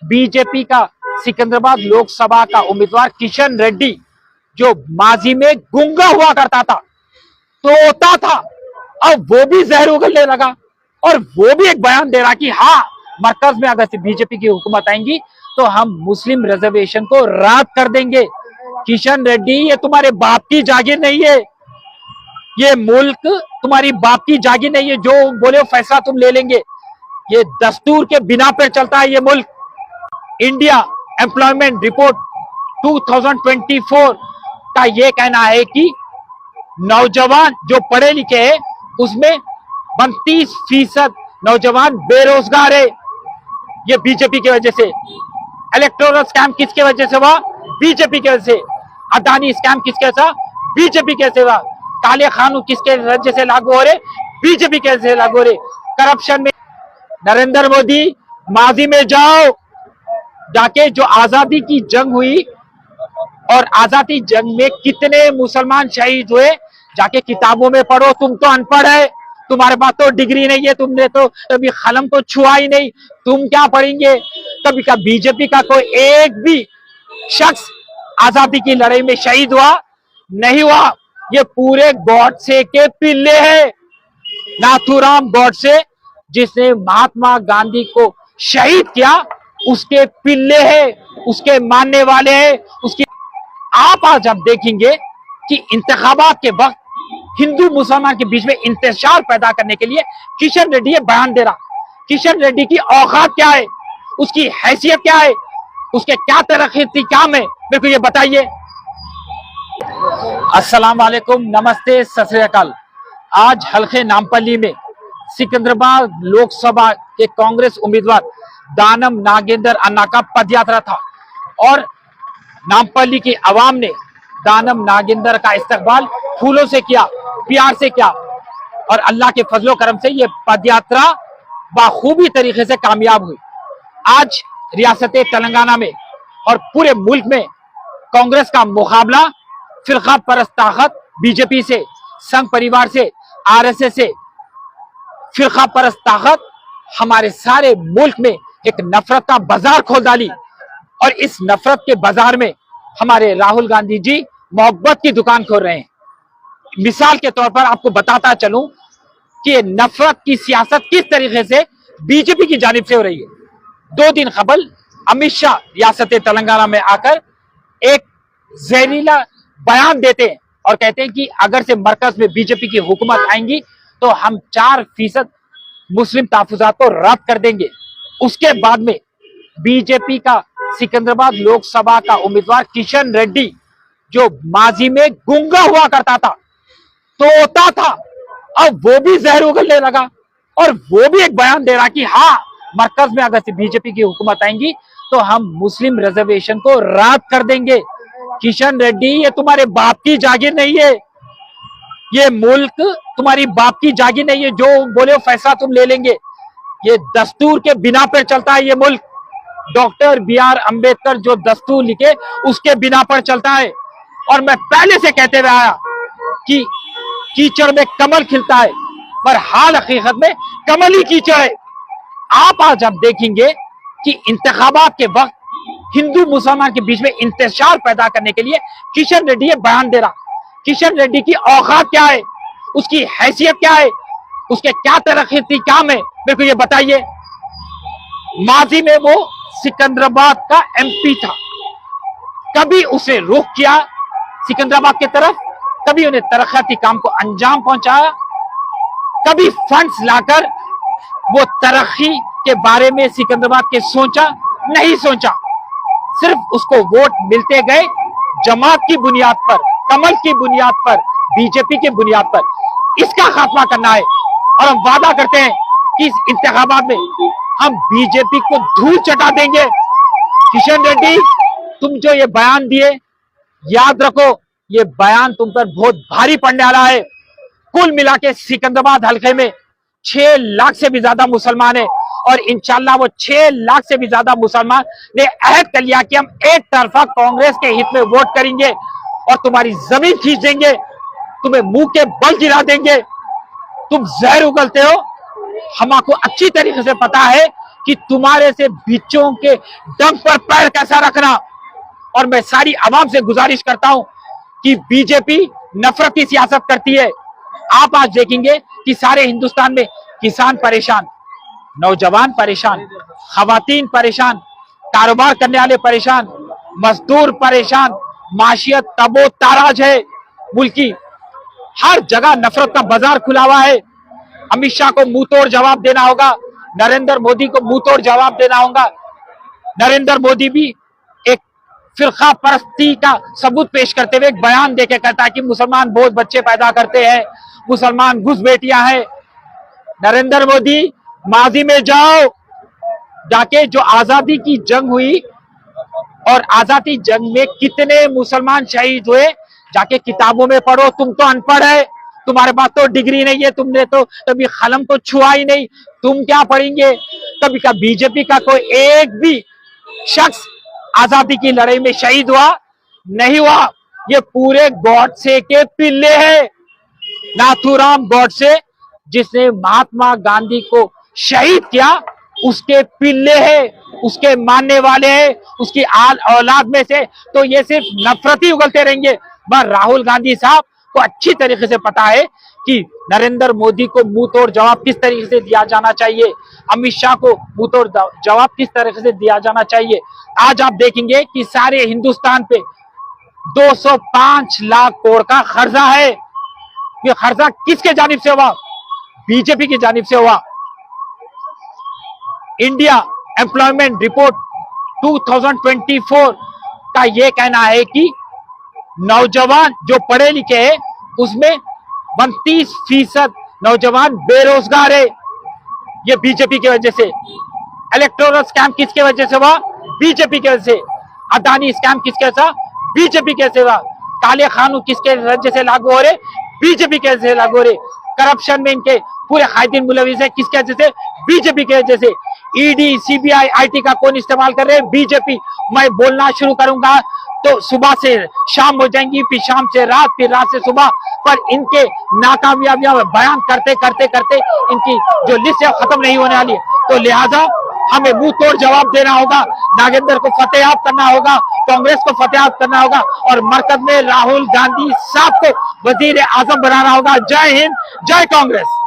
BJP का सिकंदराबाद लोकसभा का उम्मीदवार किशन रेड्डी, जो माजी में गूंगा हुआ करता था, तोता था, अब वो भी जहर उगलने लगा और वो भी एक बयान दे रहा कि हाँ, मरकज में अगर से बीजेपी की हुकूमत आएंगी तो हम मुस्लिम रिजर्वेशन को रद्द कर देंगे। किशन रेड्डी, ये तुम्हारे बाप की जागीर नहीं है, ये मुल्क तुम्हारी बाप की जागीर नहीं है, जो बोले फैसला तुम ले लेंगे। ये दस्तूर के बिना पर चलता है ये मुल्क। इंडिया एम्प्लॉयमेंट रिपोर्ट 2024 का ये कहना है कि नौजवान जो पढ़े लिखे हैं उसमें 32% नौजवान बेरोजगार है। ये बीजेपी की वजह से। इलेक्टोरल स्कैम किसके वजह से हुआ? बीजेपी की वजह से। अदानी स्कैम किसके वजह से? बीजेपी की वजह से हुआ। काले कानून किसके वजह से लागू हो रहे? बीजेपी की वजह से लागू हो रहे। करप्शन में नरेंद्र मोदी, माजी में जाओ, जाके जो आजादी की जंग हुई और आजादी जंग में कितने मुसलमान शहीद हुए जाके किताबों में पढ़ो। तुम तो अनपढ़ है, तुम्हारे पास तो डिग्री नहीं है, तुमने तो कभी कलम को छुआ ही नहीं, तुम क्या पढ़ेंगे? कभी का बीजेपी का कोई एक भी शख्स आजादी की लड़ाई में शहीद हुआ? नहीं हुआ। ये पूरे गॉडसे के पिल्ले हैं। नाथूराम गॉडसे, जिसने महात्मा गांधी को शहीद किया, उसके पिल्ले हैं, उसके मानने वाले हैं, उसकी। आप आज आप देखेंगे कि इंतखाबात के वक्त हिंदू मुसलमान के बीच में इंतशार पैदा करने के लिए किशन रेड्डी ये बयान दे रहा। किशन रेड्डी की औकात क्या है, उसकी हैसियत क्या है, उसके क्या तरक्की काम है, मेरे को ये बताइए। अस्सलाम वालेकुम, नमस्ते, सत श्री अकाल। आज हल्के नामपल्ली में सिकंदराबाद लोकसभा के कांग्रेस उम्मीदवार दानम नागेंद्र अन्ना का पदयात्रा था और नामपल्ली की आवाम ने दानम नागेंद्र का इस्तकबाल फूलों से किया, प्यार से किया और अल्लाह के फजलो करम से ये पदयात्रा बाखूबी तरीके से कामयाब हुई। आज रियासत तेलंगाना में और पूरे मुल्क में कांग्रेस का मुकाबला फिरका परस्त ताकत बीजेपी से, संघ परिवार से, आरएसएस से। फिरका परस्त ताकत हमारे सारे मुल्क में एक नफरत का बाजार खोल डाली और इस नफरत के बाजार में हमारे राहुल गांधी जी मोहब्बत की दुकान खोल रहे हैं। मिसाल के तौर पर आपको बताता चलूं कि नफरत की सियासत किस तरीके से बीजेपी की जानिब से हो रही है। 2 दिन कबल अमित शाह रियासत तेलंगाना में आकर एक जहरीला बयान देते हैं और कहते हैं कि अगर से मरकज में बीजेपी की हुकूमत आएंगी तो हम 4% मुस्लिम तहफुजात को रद्द कर देंगे। उसके बाद में बीजेपी का सिकंदराबाद लोकसभा का उम्मीदवार किशन रेड्डी, जो माजी में गूंगा हुआ करता था, तोता था, अब वो भी जहर उगलने लगा और वो भी एक बयान दे रहा कि हाँ, मरकज में अगर से बीजेपी की हुकूमत आएंगी तो हम मुस्लिम रिजर्वेशन को रद्द कर देंगे। किशन रेड्डी, ये तुम्हारे बाप की जागीर नहीं है, ये मुल्क तुम्हारी बाप की जागीर नहीं है, जो बोले फैसला तुम ले लेंगे। ये दस्तूर के बिना पर चलता है ये मुल्क। डॉक्टर BR अंबेडकर जो दस्तूर लिखे उसके बिना पर चलता है। और मैं पहले से कहते हुए आया कि कीचड़ में कमल खिलता है, पर हाल हकीकत में कमल ही कीचड़ है। आप आज आप देखेंगे कि इंतखाबात के वक्त हिंदू मुसलमान के बीच में इंतशार पैदा करने के लिए किशन रेड्डी ये बयान दे रहा। किशन रेड्डी की औकात क्या है, उसकी हैसियत क्या है, उसके क्या तरक्की काम है, मेरे को ये बताइए। माजी में वो सिकंदराबाद का MP था, कभी उसे रुख किया सिकंदराबाद की तरफ, कभी उन्हें तरक्की काम को अंजाम पहुंचाया, कभी फंड्स लाकर वो तरक्की के बारे में सिकंदराबाद के सोचा नहीं सोचा। सिर्फ उसको वोट मिलते गए जमात की बुनियाद पर, कमल की बुनियाद पर, बीजेपी की बुनियाद पर। इसका खात्मा करना है और हम वादा करते हैं कि इस इंतखाबात में हम बीजेपी को धूल चटा देंगे। किशन रेड्डी, तुम जो ये बयान दिए, याद रखो ये बयान तुम पर बहुत भारी पड़ने वाला है। कुल मिला के सिकंदराबाद हल्के में 6 लाख से भी ज्यादा मुसलमान है और इंशाल्लाह वो 6 लाख से भी ज्यादा मुसलमान ने अहद कर लिया कि हम एक तरफा कांग्रेस के हित में वोट करेंगे और तुम्हारी जमीन खींच देंगे, तुम्हें मुंह के बल गिरा देंगे। तुम जहर उगलते हो, हमको अच्छी तरीके से पता है कि तुम्हारे से बिच्चों के दम पर पैर कैसा रखना। और मैं सारी आवाम से गुजारिश करता हूं कि बीजेपी नफरत की सियासत करती है। आप आज देखेंगे कि सारे हिंदुस्तान में किसान परेशान, नौजवान परेशान, खवातीन परेशान, कारोबार करने वाले परेशान, मजदूर परेशान, माशियत तबो ताराज है। मुल्क की हर जगह नफरत का बाजार खुला हुआ है। अमित शाह को मुंह तोड़ जवाब देना होगा, नरेंद्र मोदी को मुंह तोड़ जवाब देना होगा। नरेंद्र मोदी भी एक फिरका परस्ती का सबूत पेश करते हुए एक बयान देके कहता है कि मुसलमान बहुत बच्चे पैदा करते हैं, मुसलमान घुसबेटियां हैं। नरेंद्र मोदी माजी में जाओ, जाके जो आजादी की जंग हुई और आजादी जंग में कितने मुसलमान शहीद हुए जाके किताबों में पढ़ो। तुम तो अनपढ़ है, तुम्हारे पास तो डिग्री नहीं है, तुमने तो कभी कलम को छुआ ही नहीं, तुम क्या पढ़ेंगे। कभी का बीजेपी का कोई एक भी शख्स आजादी की लड़ाई में शहीद हुआ नहीं हुआ। ये पूरे गॉडसे के पिल्ले हैं। नाथूराम गॉडसे जिसने महात्मा गांधी को शहीद किया, उसके पिल्ले हैं, उसके मानने वाले हैं, उसकी औलाद में से तो ये सिर्फ नफरती उगलते रहेंगे। पर राहुल गांधी साहब को अच्छी तरीके से पता है कि नरेंद्र मोदी को मुंह तोड़ जवाब किस तरीके से दिया जाना चाहिए, अमित शाह को मुंह तोड़ जवाब किस तरीके से दिया जाना चाहिए। आज आप देखेंगे कि सारे हिंदुस्तान पे 205 लाख करोड़ का खर्चा है। ये खर्चा किसके जानिब से हुआ? बीजेपी की जानिब से हुआ। इंडिया एम्प्लॉयमेंट रिपोर्ट 2024 का यह कहना है कि नौजवान जो पढ़े लिखे हैं उसमें 32% नौजवान बेरोजगार है। ये बीजेपी की वजह से। इलेक्टोरल स्कैम किसके वजह से हुआ? बीजेपी की वजह से। अदानी स्कैम किसके वजह से? बीजेपी के वजह से हुआ। काले कानून किसके वजह से लागू हो रहे? बीजेपी के वजह से लागू हो रहे। करप्शन में इनके पूरे कायदीन मुलविस है, किसके वजह से? बीजेपी की वजह से। ईडी, सीबीआई, आईटी का कौन इस्तेमाल कर रहे हैं? बीजेपी। मैं बोलना शुरू करूंगा तो सुबह से शाम हो जाएंगी, फिर शाम से रात, फिर रात से सुबह। पर इनके नाकामयाबियां बयान करते करते करते इनकी जो लिस्ट है खत्म नहीं होने वाली है। तो लिहाजा हमें मुंह तोड़ जवाब देना होगा। नागेंद्र को फतेहाब करना होगा, कांग्रेस को फतेहाब करना होगा और मरकज में राहुल गांधी साहब को वजीर आजम बनाना होगा। जय हिंद, जय कांग्रेस।